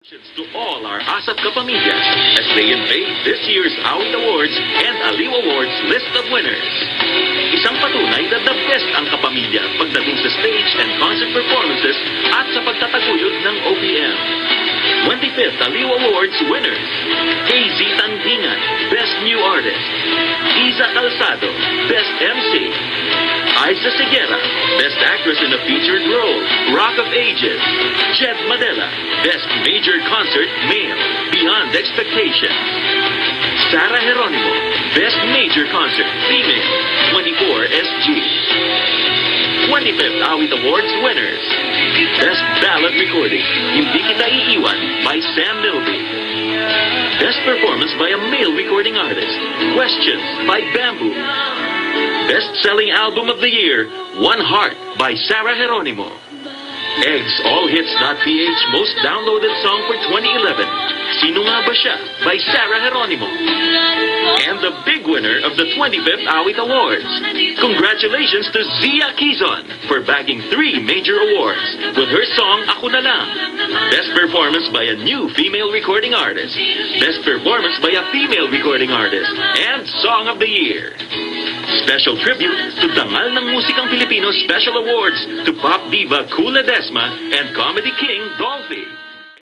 To all our ASAP Kapamilya as they invade this year's Awit Awards and Aliw Awards list of winners. Isang patunay na the best ang Kapamilya pagdating sa stage and concert performances at sa pagtataguyod ng OPM. 25th Aliw Awards winners: KZ Tandingan, Best New Artist; Iza Calzado, Best MC; Aiza Seguera, Best Actress in a Featured Role, Rock of Ages; Jed Madela, Best Major Concert Male, Beyond Expectations; Sarah Geronimo, Best Major Concert Female, 24SG. 25th Awit Awards winners: Best Ballad Recording, Hindi Kita Iiwan by Sam Milby; Best Performance by a Male Recording Artist, Questions by Bamboo; Best-Selling Album of the Year, One Heart by Sarah Geronimo; Eggs Allhits.ph Most Downloaded Song for 2011, Sino Nga Ba Siya by Sarah Geronimo. And the big winner of the 25th Awit Awards. Congratulations to Zia Quizon for bagging 3 major awards with her song Ako Na Lang. Best Performance by a New Female Recording Artist, Best Performance by a Female Recording Artist, and Song of the Year. Special tribute to Dangal ng Musikang Pilipino Special Awards to pop diva Kula Desma and comedy king Dolphy.